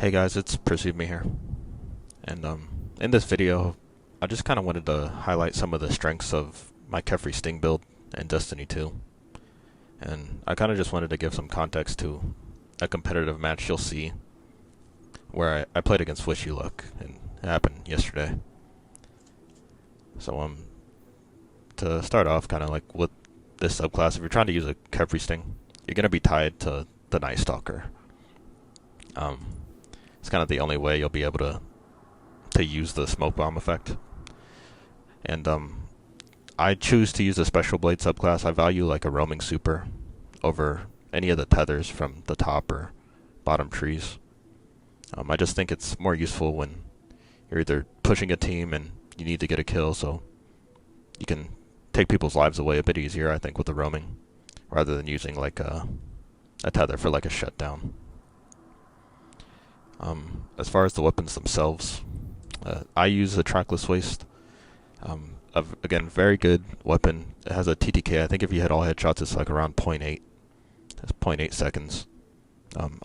Hey guys, it's Perceive Me here, and in this video, I just kind of wanted to highlight some of the strengths of my Kefri Sting build in Destiny 2, and I kind of just wanted to give some context to a competitive match you'll see where I played against WishYouLuck, and it happened yesterday. So to start off, kind of like with this subclass, if you're trying to use a Kefri Sting, you're gonna be tied to the NIGHTSTALKER. It's kind of the only way you'll be able to use the smoke bomb effect. And I choose to use a special blade subclass. I value like a roaming super over any of the tethers from the top or bottom trees. I just think it's more useful when you're either pushing a team and you need to get a kill, so you can take people's lives away a bit easier, I think, with the roaming, rather than using like a tether for like a shutdown. As far as the weapons themselves, I use the Trackless Waste. Again, very good weapon. It has a TTK. I think if you hit all headshots, it's like around 0.8. It's 0.8 seconds.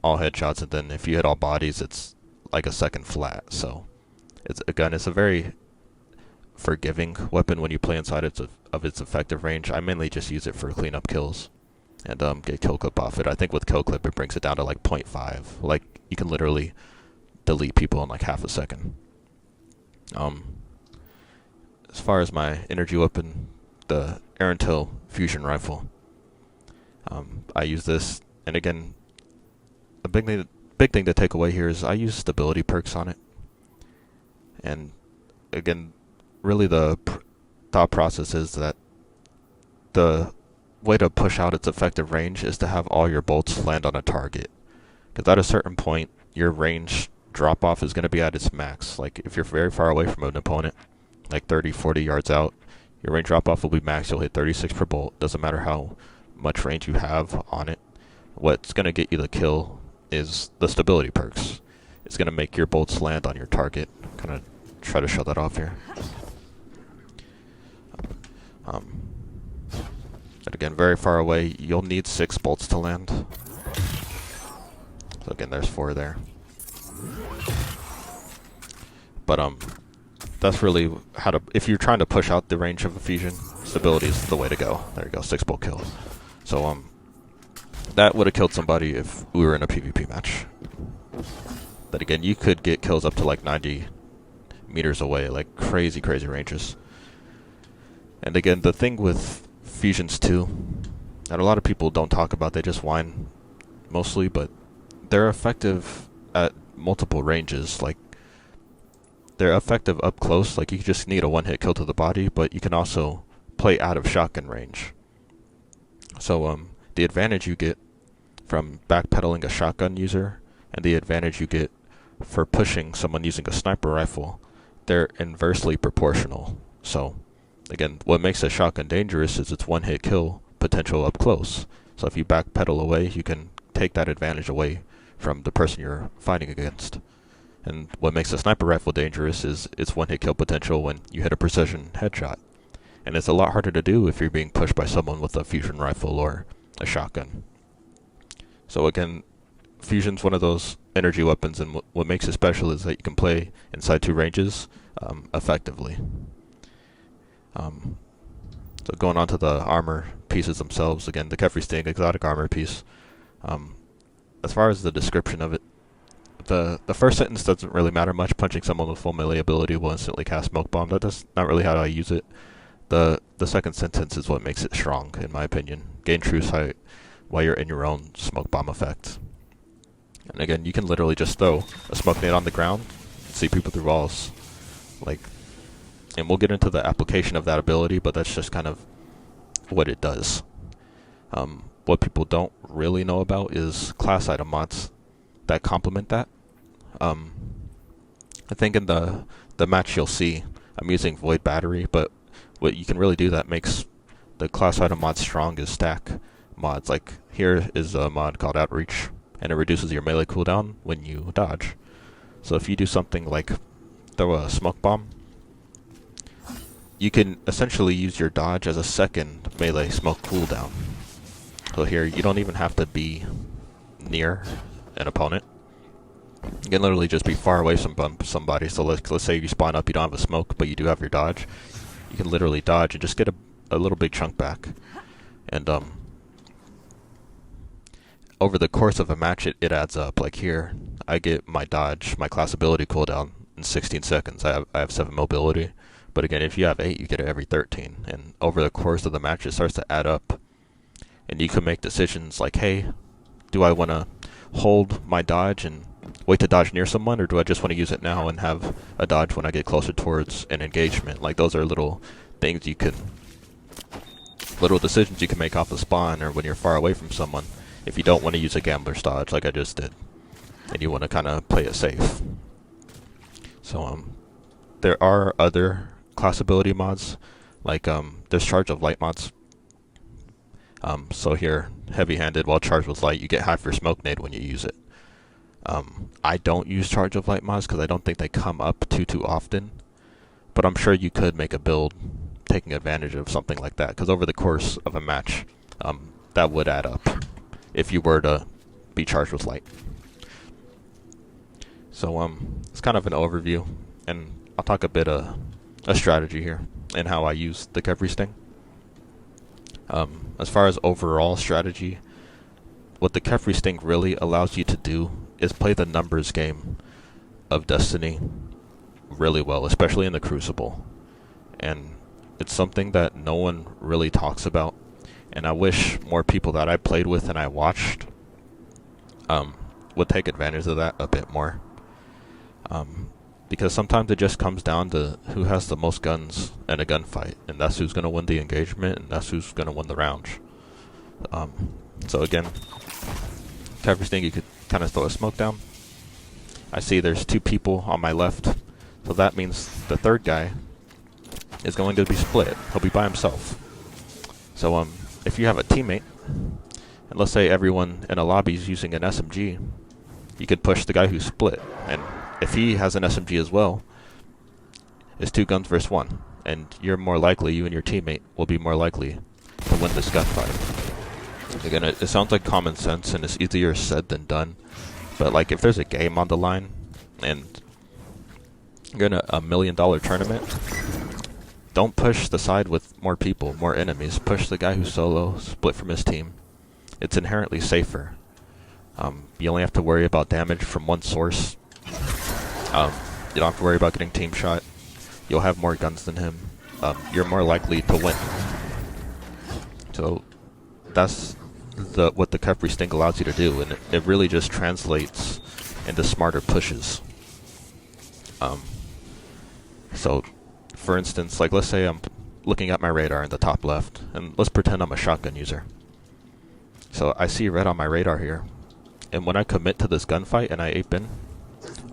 All headshots, and then if you hit all bodies, it's like a second flat. So, it's a very forgiving weapon when you play inside of its effective range. I mainly just use it for cleanup kills and get kill clip off it. I think with kill clip, it brings it down to like 0.5. Like, you can literally delete people in like half a second. As far as my energy weapon, the Untitled fusion rifle, I use this, and again, a big thing to take away here is I use stability perks on it. And again, really the thought process is that the way to push out its effective range is to have all your bolts land on a target. Because at a certain point, your range drop-off is going to be at its max. Like, if you're very far away from an opponent, like 30, 40 yards out, your range drop-off will be max. You'll hit 36 per bolt. Doesn't matter how much range you have on it. What's going to get you the kill is the stability perks. It's going to make your bolts land on your target. Kind of try to show that off here. And again, very far away, you'll need 6 bolts to land. So again, there's 4 there. But that's really how to, if you're trying to push out the range of a fusion, stability is the way to go. There you go, 6 bolt kill. So that would have killed somebody if we were in a PvP match. But again, you could get kills up to like 90 meters away, like crazy ranges. And again, the thing with fusions too, that a lot of people don't talk about, they just whine mostly, but they're effective at multiple ranges. Like, they're effective up close, like you just need a one-hit kill to the body, but you can also play out of shotgun range. So the advantage you get from backpedaling a shotgun user and the advantage you get for pushing someone using a sniper rifle, they're inversely proportional. So again, what makes a shotgun dangerous is its one-hit kill potential up close. So if you backpedal away, you can take that advantage away from the person you're fighting against. And what makes a sniper rifle dangerous is its one-hit kill potential when you hit a precision headshot. And it's a lot harder to do if you're being pushed by someone with a fusion rifle or a shotgun. So again, fusion's one of those energy weapons, and what makes it special is that you can play inside 2 ranges effectively. So going on to the armor pieces themselves, again, the Kefri Sting exotic armor piece. As far as the description of it, the first sentence doesn't really matter much. Punching someone with full melee ability will instantly cast smoke bomb. That's not really how I use it. The second sentence is what makes it strong, in my opinion. Gain true sight while you're in your own smoke bomb effect. And again, you can literally just throw a smoke nade on the ground and see people through walls. Like, and we'll get into the application of that ability, but that's just kind of what it does. What people don't really know about is class item mods that complement that. I think in the match you'll see I'm using Void Battery, but what you can really do that makes the class item mod strong is stack mods. Like, here is a mod called Outreach, and it reduces your melee cooldown when you dodge. So if you do something like throw a smoke bomb, you can essentially use your dodge as a second melee smoke cooldown. So here, you don't even have to be near an opponent. You can literally just be far away from somebody. So let's say you spawn up, you don't have a smoke, but you do have your dodge. You can literally dodge and just get a little big chunk back. And over the course of a match, it adds up. Like here, I get my dodge, my class ability cooldown in 16 seconds. I have 7 mobility. But again, if you have 8, you get it every 13. And over the course of the match, it starts to add up. And you can make decisions like, hey, do I want to hold my dodge and wait to dodge near someone, or do I just want to use it now and have a dodge when I get closer towards an engagement? Like, those are little things little decisions you can make off the spawn or when you're far away from someone if you don't want to use a gambler's dodge like I just did, and you want to kind of play it safe. So there are other class ability mods, like there's Charge of Light mods. So here, heavy-handed while charged with light, you get half your smoke nade when you use it. I don't use Charge of Light mods because I don't think they come up too often, but I'm sure you could make a build taking advantage of something like that, because over the course of a match, that would add up if you were to be charged with light. So it's kind of an overview, and I'll talk a bit a strategy here and how I use the Kevri Sting. As far as overall strategy, what the Kevri Sting really allows you to do is play the numbers game of Destiny really well, especially in the Crucible. And it's something that no one really talks about, and I wish more people that I played with and I watched would take advantage of that a bit more. Because sometimes it just comes down to who has the most guns in a gunfight, and that's who's going to win the engagement, and that's who's going to win the round. So again, Kevri Sting, you could kind of throw a smoke down. I see there's 2 people on my left, so that means the third guy is going to be split. He'll be by himself. So if you have a teammate, and let's say everyone in a lobby is using an SMG, you could push the guy who's split, and if he has an SMG as well, it's 2 guns versus 1, and you and your teammate will be more likely to win this gunfight. Again, it sounds like common sense, and it's easier said than done, but like if there's a game on the line, and you're in a $1 million tournament, don't push the side with more people, more enemies. Push the guy who's solo, split from his team. It's inherently safer. You only have to worry about damage from one source. You don't have to worry about getting team shot. You'll have more guns than him. You're more likely to win. So that's what the Kevri Sting allows you to do, and it really just translates into smarter pushes. So, for instance, like let's say I'm looking at my radar in the top left, and let's pretend I'm a shotgun user. So I see red on my radar here, and when I commit to this gunfight and I ape in,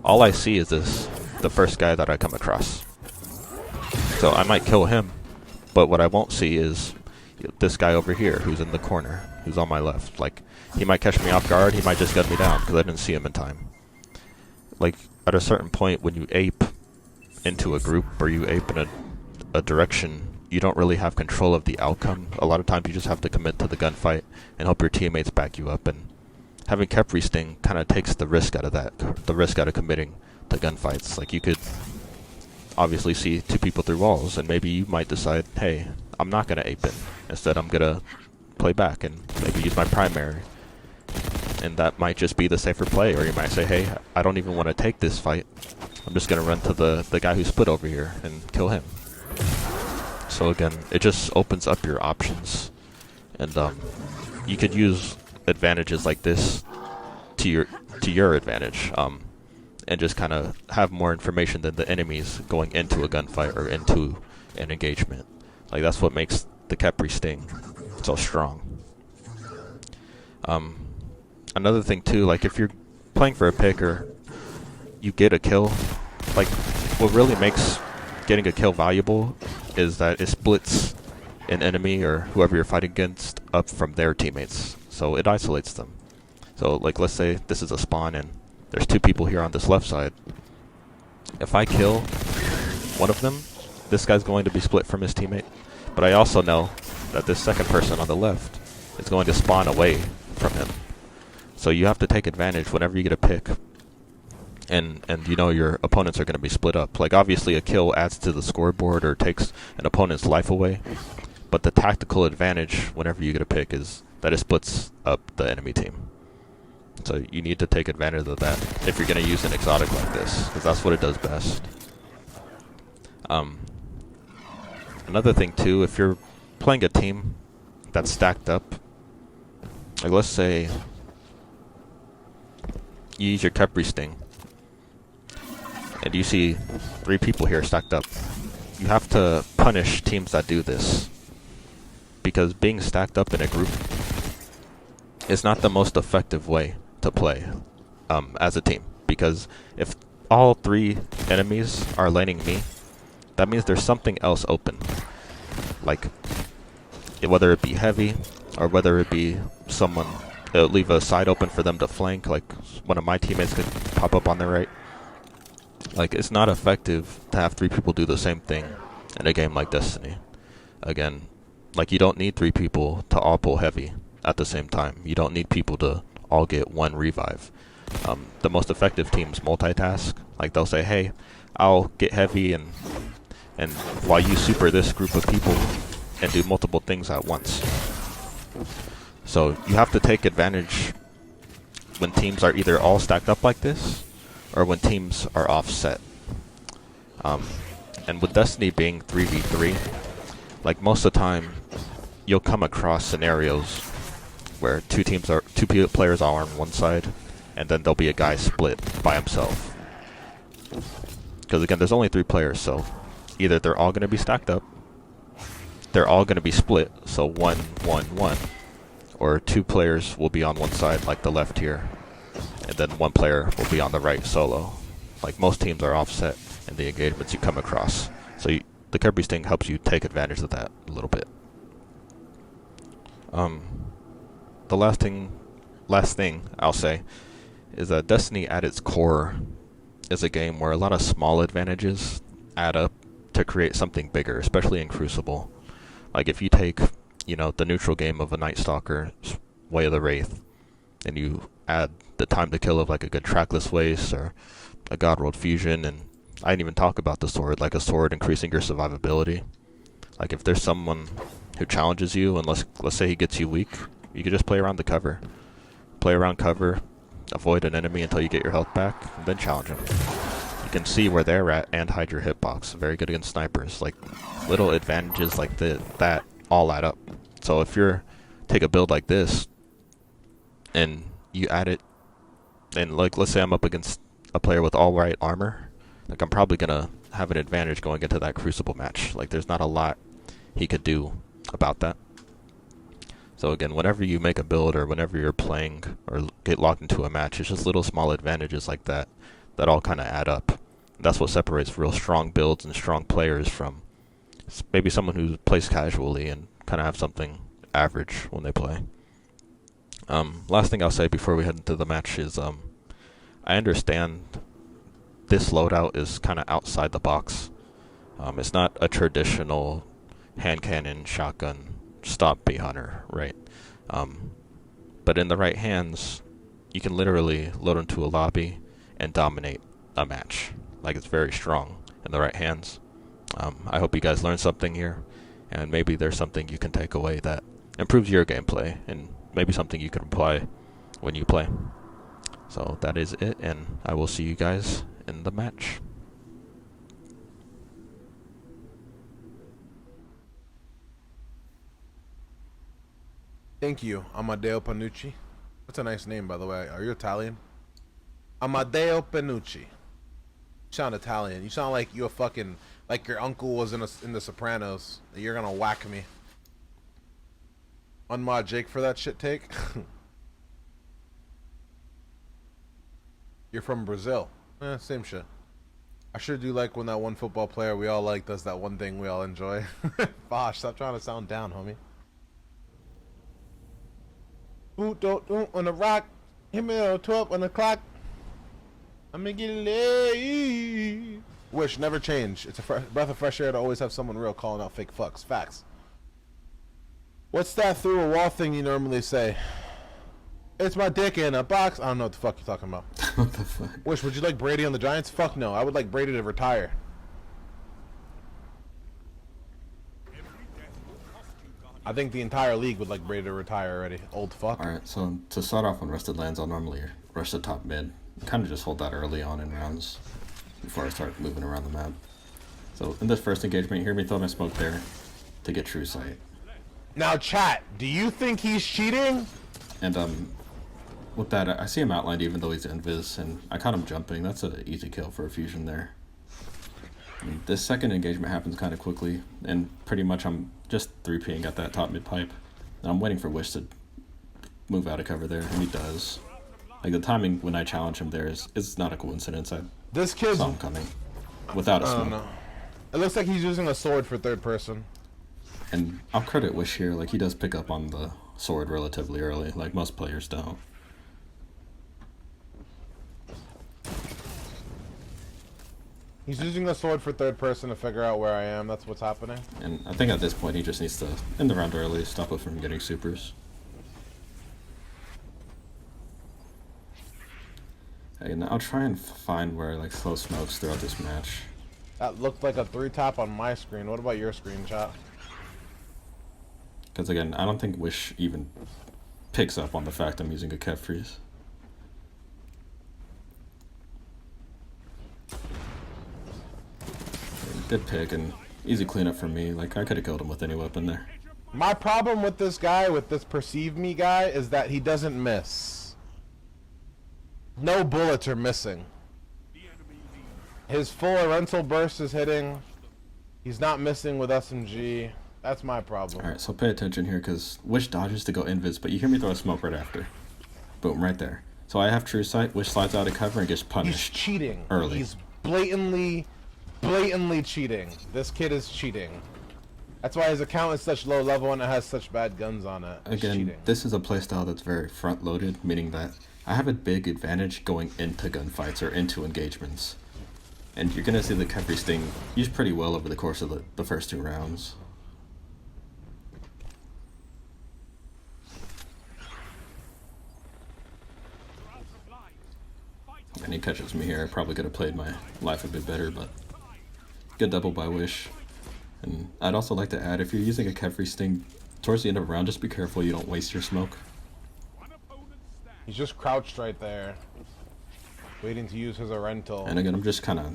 all I see is the first guy that I come across. So I might kill him, but what I won't see is this guy over here who's in the corner, who's on my left. Like, he might catch me off guard, he might just gun me down because I didn't see him in time. Like, at a certain point when you ape into a group or you ape in a direction, you don't really have control of the outcome. A lot of times you just have to commit to the gunfight and hope your teammates back you up, and having Kevri Sting kind of takes the risk out of that, the risk out of committing to gunfights. Like, you could obviously see 2 people through walls, and maybe you might decide, hey, I'm not going to ape in. Instead, I'm going to play back and maybe use my primary. And that might just be the safer play, or you might say, hey, I don't even want to take this fight. I'm just going to run to the guy who split over here and kill him. So again, it just opens up your options, and you could use advantages like this to your advantage, and just kind of have more information than the enemies going into a gunfight or into an engagement. Like, that's what makes the Kevri Sting so strong. Another thing too, like if you're playing for a pick or you get a kill, like what really makes getting a kill valuable is that it splits an enemy or whoever you're fighting against up from their teammates. So it isolates them. So like let's say this is a spawn and there's 2 people here on this left side. If I kill one of them, this guy's going to be split from his teammate. But I also know that this second person on the left is going to spawn away from him. So you have to take advantage whenever you get a pick and you know your opponents are going to be split up. Like, obviously a kill adds to the scoreboard or takes an opponent's life away, but the tactical advantage whenever you get a pick is that it splits up the enemy team. So you need to take advantage of that if you're going to use an exotic like this, because that's what it does best. Another thing too, if you're playing a team that's stacked up, like let's say you use your Capri Sting and you see 3 people here stacked up, you have to punish teams that do this, because being stacked up in a group is not the most effective way to play as a team, because if all 3 enemies are laning me, that means there's something else open, like whether it be heavy or whether it be someone leave a side open for them to flank, like one of my teammates could pop up on their right. Like, it's not effective to have 3 people do the same thing in a game like Destiny. Again, like, you don't need 3 people to all pull heavy at the same time. You don't need people to all get 1 revive. The most effective teams multitask. Like, they'll say, hey, I'll get heavy and while you super this group of people and do multiple things at once. So you have to take advantage when teams are either all stacked up like this or when teams are offset. And with Destiny being 3v3, like most of the time you'll come across scenarios where two players are on one side and then there'll be a guy split by himself. Because again, there's only 3 players, so either they're all going to be stacked up, they're all going to be split, so 1, 1, 1, or 2 players will be on one side, like the left here, and then 1 player will be on the right solo. Like, most teams are offset in the engagements you come across, so the Capri Sting helps you take advantage of that a little bit. The last thing I'll say is that Destiny at its core is a game where a lot of small advantages add up to create something bigger, especially in Crucible. Like, if you take, you know, the neutral game of a Nightstalker, Way of the Wraith, and you add the time to kill of like a good Trackless Waste or a Godworld Fusion, and I didn't even talk about the sword, like a sword increasing your survivability. Like, if there's someone who challenges you, and let's say he gets you weak, you can just play around the cover. Play around cover, avoid an enemy until you get your health back, and then challenge him. You can see where they're at and hide your hitbox. Very good against snipers. Like, little advantages like that all add up. So if you're take a build like this and you add it, and like let's say I'm up against a player with all right armor, like I'm probably gonna have an advantage going into that Crucible match. Like, there's not a lot he could do about that. So again, whenever you make a build or whenever you're playing or get locked into a match, it's just little small advantages like that that all kind of add up. That's what separates real strong builds and strong players from maybe someone who plays casually and kind of have something average when they play. Last thing I'll say before we head into the match is I understand this loadout is kind of outside the box. It's not a traditional hand cannon, shotgun, stop-B hunter, right? But in the right hands, you can literally load into a lobby and dominate a match. Like, it's very strong in the right hands. I hope you guys learned something here, and maybe there's something you can take away that improves your gameplay, and maybe something you can apply when you play. So that is it, and I will see you guys in the match. Thank you, Amadeo Panucci. That's a nice name, by the way. Are you Italian? Amadeo Panucci. You sound Italian. You sound like you're fucking, like your uncle was in The Sopranos. You're gonna whack me. Unmod Jake for that shit take. You're from Brazil. Same shit. I sure do like when that one football player we all like does that one thing we all enjoy. Bosh, stop trying to sound down, homie. Boot don't on the rock. Hit me at 12 on the clock. I'm gonna get late. Wish never change. It's a breath of fresh air to always have someone real calling out fake fucks. Facts. What's that through a wall thing you normally say? It's my dick in a box. I don't know what the fuck you're talking about. What the fuck? Wish, would you like Brady on the Giants? Fuck no. I would like Brady to retire. I think the entire league would like Brady to retire already. Old fuck. Alright, so to start off on rested lands, I'll normally rush the top mid. Kind of just hold that early on in rounds before I start moving around the map. So in this first engagement, hear me throw my smoke there to get true sight. Now, chat, do you think he's cheating? And with that, I see him outlined even though he's invis, and I caught him jumping. That's an easy kill for a fusion there. And this second engagement happens kind of quickly, and pretty much I'm just 3Ping at that top mid pipe. And I'm waiting for Wish to move out of cover there, and he does. Like, the timing when I challenge him there is not a coincidence. This kid's... saw him coming without a smoke. No. It looks like he's using a sword for third person. And I'll credit Wish here, like, he does pick up on the sword relatively early, like most players don't. He's using the sword for third person to figure out where I am. That's what's happening. And I think at this point he just needs to end the round early, stop it from getting supers. And I'll try and find where like slow smokes throughout this match. That looked like a 3-tap on my screen. What about your screen, chat? Because again, I don't think Wish even picks up on the fact I'm using a Kev freeze. Good pick and easy cleanup for me. Like, I could have killed him with any weapon there. My problem with this guy, with this perceive me guy, is that he doesn't miss. No bullets are missing. His full rental burst is hitting. He's not missing with SMG. That's my problem. Alright, so pay attention here because Wish dodges to go invis, but you hear me throw a smoke right after. Boom, right there. So I have true sight, Wish slides out of cover and gets punished. He's cheating. Early. He's blatantly cheating. This kid is cheating. That's why his account is such low level and it has such bad guns on it. He's Again, cheating. this is a playstyle that's very front loaded, meaning that I have a big advantage going into gunfights or into engagements. And you're gonna see the Kefri Sting used pretty well over the course of the first 2 rounds. And he catches me here. I probably could have played my life a bit better, but good double by Wish. And I'd also like to add, if you're using a Kefri Sting towards the end of a round, just be careful you don't waste your smoke. He's just crouched right there, waiting to use his rental. And again, I'm just kind of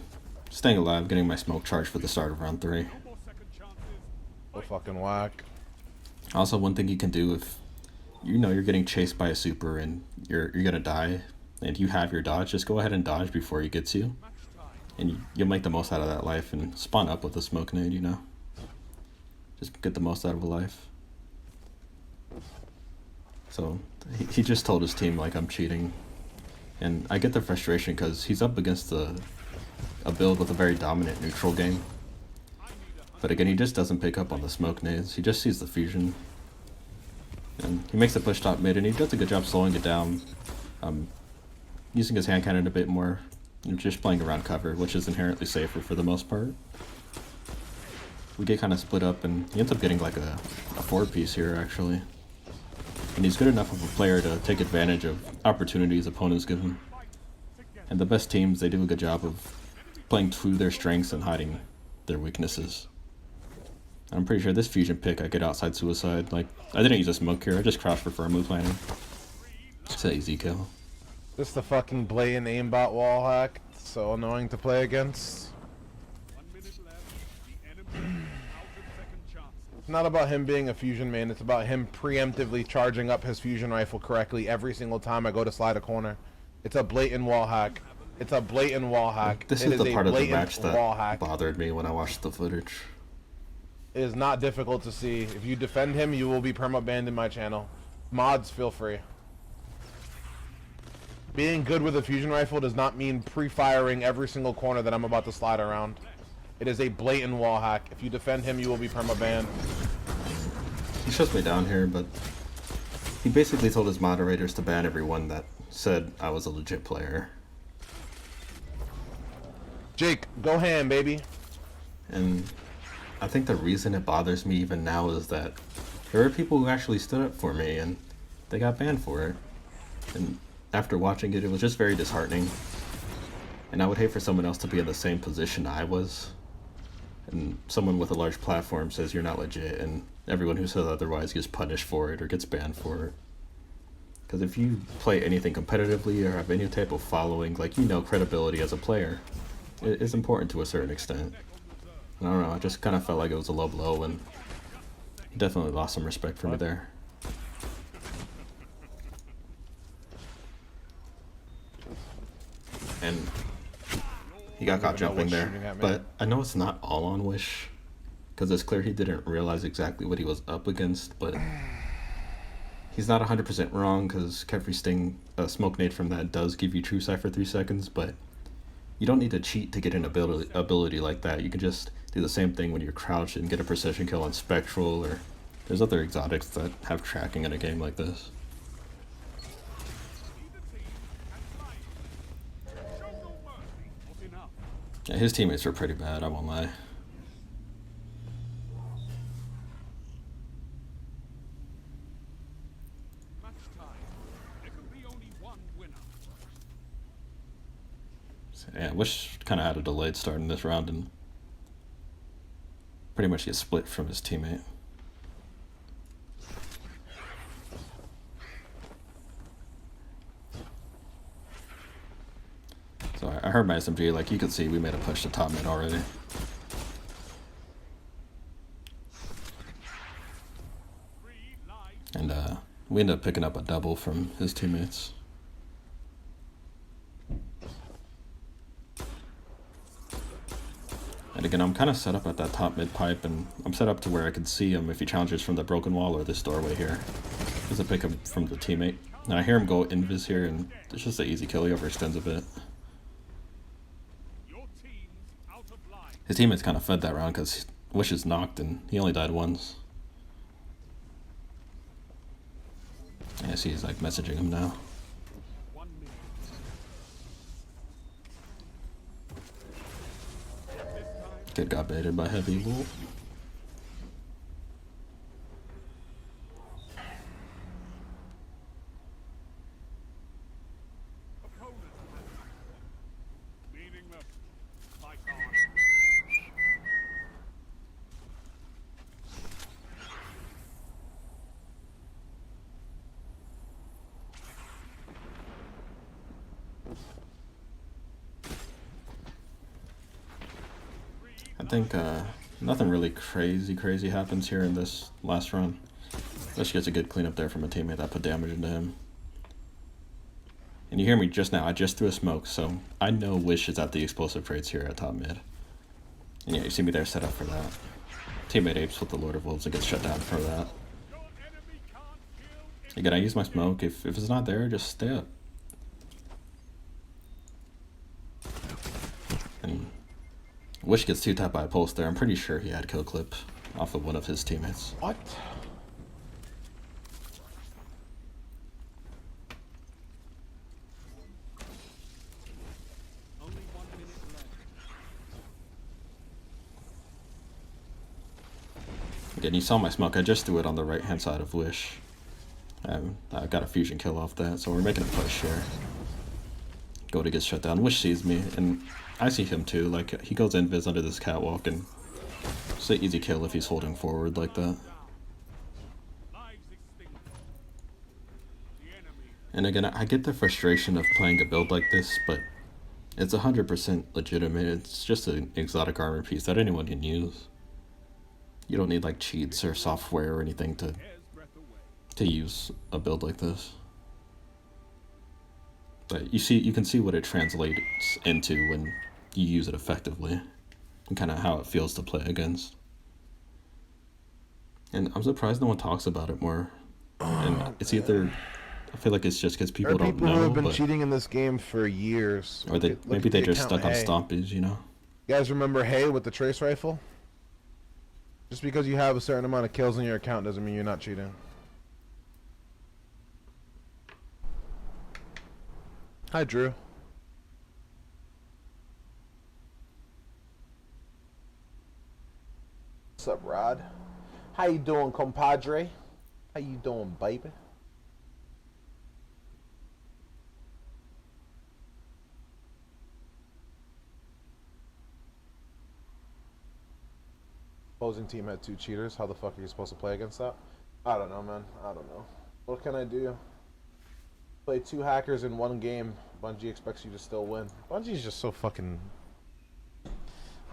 staying alive, getting my smoke charged for the start of round 3. Oh, fucking whack. Also, one thing you can do if you know you're getting chased by a super and you're gonna die, and you have your dodge, just go ahead and dodge before he gets you. And you'll make the most out of that life and spawn up with a smoke nade, you know? Just get the most out of a life. So, he just told his team, like, I'm cheating. And I get the frustration because he's up against a build with a very dominant neutral game. But again, he just doesn't pick up on the smoke nades. He just sees the fusion. And he makes the push top mid, and he does a good job slowing it down. Using his hand cannon a bit more. And just playing around cover, which is inherently safer for the most part. We get kind of split up, and he ends up getting like a 4-piece here, actually. And he's good enough of a player to take advantage of opportunities opponents give him. And the best teams, they do a good job of playing to their strengths and hiding their weaknesses. I'm pretty sure this fusion pick I get outside suicide. Like, I didn't use a smoke here, I just crouched for firm move planning. It's an easy kill. Just the fucking blatant aimbot wall hack. So annoying to play against. It's not about him being a fusion main, it's about him preemptively charging up his fusion rifle correctly every single time I go to slide a corner. It's a blatant wall hack. It's a blatant wall hack. This is the part of the match that bothered me when I watched the footage. It is not difficult to see. If you defend him, you will be perma-banned in my channel. Mods, feel free. Being good with a fusion rifle does not mean pre-firing every single corner that I'm about to slide around. It is a blatant wall hack. If you defend him, you will be perma-banned. He shuts me down here, but he basically told his moderators to ban everyone that said I was a legit player. Jake, go ham, baby. And I think the reason it bothers me even now is that there are people who actually stood up for me and they got banned for it. And after watching it, it was just very disheartening. And I would hate for someone else to be in the same position I was. And someone with a large platform says you're not legit, and everyone who says otherwise gets punished for it or gets banned for it. Because if you play anything competitively or have any type of following, like, you know, credibility as a player is important to a certain extent. I don't know, I just kind of felt like it was a low blow, and definitely lost some respect for me there. And he got caught jumping there, but I know it's not all on Wish, because it's clear he didn't realize exactly what he was up against, but he's not 100% wrong, because Kefri Sting, smoke nade from that does give you true sight for 3 seconds, but you don't need to cheat to get an ability like that. You can just do the same thing when you're crouched and get a precision kill on Spectral, or there's other exotics that have tracking in a game like this. Yeah, his teammates were pretty bad, I won't lie. So, yeah, Wish kind of had a delayed start in this round and pretty much gets split from his teammate. So I heard my SMG, like you could see we made a push to top mid already. And we ended up picking up a double from his teammates. And again, I'm kind of set up at that top mid pipe, and I'm set up to where I can see him if he challenges from the broken wall or this doorway here. There's a pick up from the teammate. And I hear him go invis here, and it's just an easy kill. He overextends a bit. His teammates kind of fed that round because Wish is knocked and he only died once. Yeah, I see he's like messaging him now. Kid got baited by Heavy Wolf. I think nothing really crazy happens here in this last run. Wish gets a good cleanup there from a teammate that put damage into him. And you hear me just now, I just threw a smoke, so I know Wish is at the explosive trades here at top mid. And yeah, you see me there set up for that. Teammate apes with the Lord of Wolves and gets shut down for that. Again, I use my smoke. If it's not there, just stay up. And Wish gets 2-tapped by a pulse there. I'm pretty sure he had kill clip off of one of his teammates. What? Again, you saw my smoke. I just threw it on the right hand side of Wish. I got a fusion kill off that, so we're making a push here. Go to get shut down. Wish sees me, and I see him too. Like, he goes invis under this catwalk, and it's an easy kill if he's holding forward like that. And again, I get the frustration of playing a build like this, but it's 100% legitimate. It's just an exotic armor piece that anyone can use. You don't need like cheats or software or anything to use a build like this. But you can see what it translates into when you use it effectively, and kind of how it feels to play against. And I'm surprised no one talks about it more. And it's either, I feel like it's just because people don't know. People who have been cheating in this game for years. Or maybe they just stuck on stompies, you know? You guys remember Hay with the trace rifle? Just because you have a certain amount of kills in your account doesn't mean you're not cheating. Hi, Drew. What's up, Rod? How you doing, compadre? How you doing, baby? Opposing team had 2 cheaters. How the fuck are you supposed to play against that? I don't know, man. I don't know. What can I do? Play 2 hackers in 1 game. Bungie expects you to still win. Bungie's just so fucking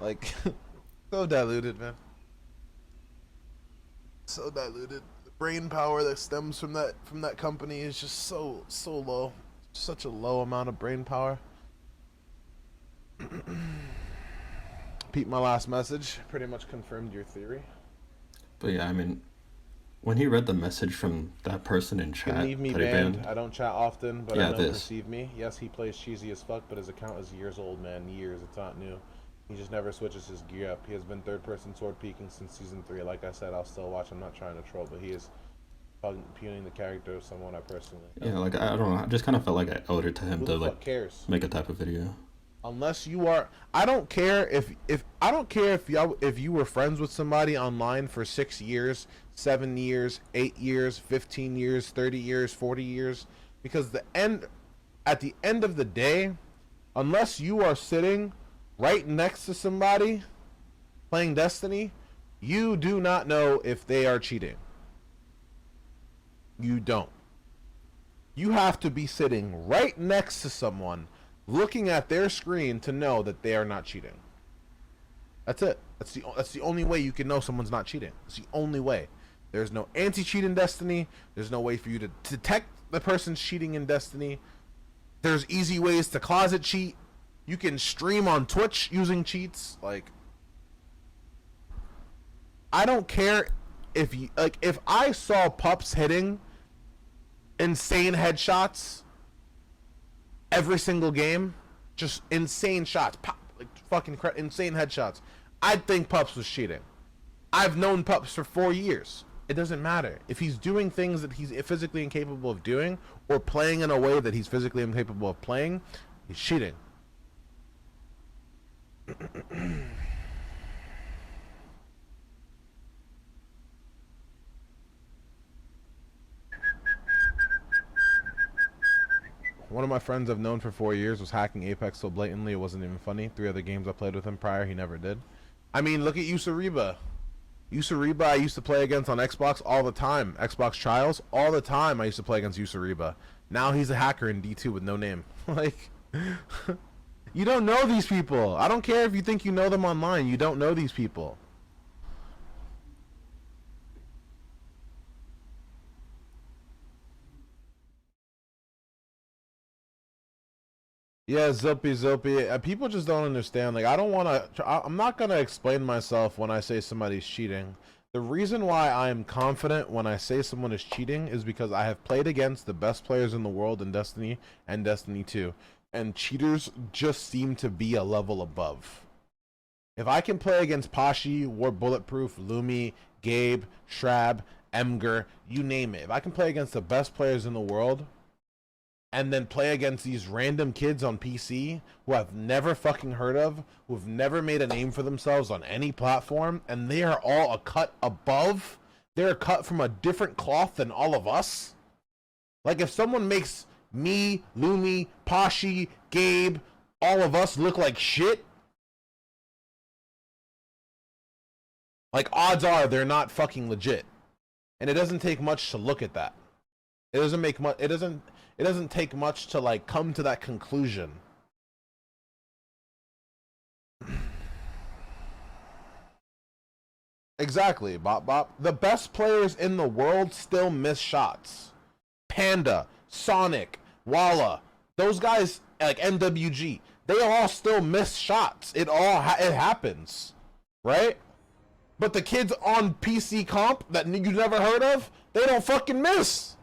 like so diluted, man. So diluted. The brain power that stems from that company is just so low. Such a low amount of brain power. Pete, my last message pretty much confirmed your theory. But yeah, I mean, when he read the message from that person in You chat, can leave me that he banned. I don't chat often, but Yeah, I know this. perceive me. Yes, he plays cheesy as fuck, but his account is years old, man. Years. It's not new. He just never switches his gear up. He has been third-person sword peeking since season 3. Like I said, I'll still watch. I'm not trying to troll, but he is impugning the character of someone I personally know. Yeah, like I don't know. I just kind of felt like I owed it to him Who to the like fuck cares? make a type of video. Unless you are, I don't care if I don't care if you were friends with somebody online for 6 years, 7 years, 8 years, 15 years, 30 years, 40 years, because at the end of the day, unless you are sitting right next to somebody playing Destiny, you do not know if they are cheating. You don't. You have to be sitting right next to someone looking at their screen to know that they are not cheating. That's it. That's the only way you can know someone's not cheating. It's the only way. There's no anti-cheat in Destiny. There's no way for you to detect the person's cheating in Destiny. There's easy ways to closet cheat. You can stream on Twitch using cheats. Like, I don't care if you if I saw pups hitting insane headshots every single game, just insane shots, pop, like fucking insane headshots, I'd think Pups was cheating. I've known Pups for 4 years. It doesn't matter. If he's doing things that he's physically incapable of doing, or playing in a way that he's physically incapable of playing, he's cheating. One of my friends I've known for 4 years was hacking Apex so blatantly it wasn't even funny. 3 other games I played with him prior, he never did. I mean, look at Yusuriba. Yusuriba I used to play against on Xbox all the time. Xbox Trials, all the time I used to play against Yusuriba. Now he's a hacker in D2 with no name. Like, you don't know these people. I don't care if you think you know them online. You don't know these people. Yeah, Zilpy. People just don't understand. Like, I don't want to. I'm not gonna explain myself when I say somebody's cheating. The reason why I am confident when I say someone is cheating is because I have played against the best players in the world in Destiny and Destiny 2, and cheaters just seem to be a level above. If I can play against Pashi, War Bulletproof, Lumi, Gabe, Shrab, Emger, you name it. If I can play against the best players in the world, and then play against these random kids on PC who I've never fucking heard of, who have never made a name for themselves on any platform, and they are all a cut above, they're cut from a different cloth than all of us. Like, if someone makes me, Lumi, Pashi, Gabe, all of us look like shit, like, odds are they're not fucking legit. And it doesn't take much to look at that. It doesn't make much. It doesn't take much to like come to that conclusion. Exactly, Bop. The best players in the world still miss shots. Panda, Sonic, Walla, those guys like MWG, they all still miss shots. It happens, right? But the kids on PC comp that you never heard of, they don't fucking miss.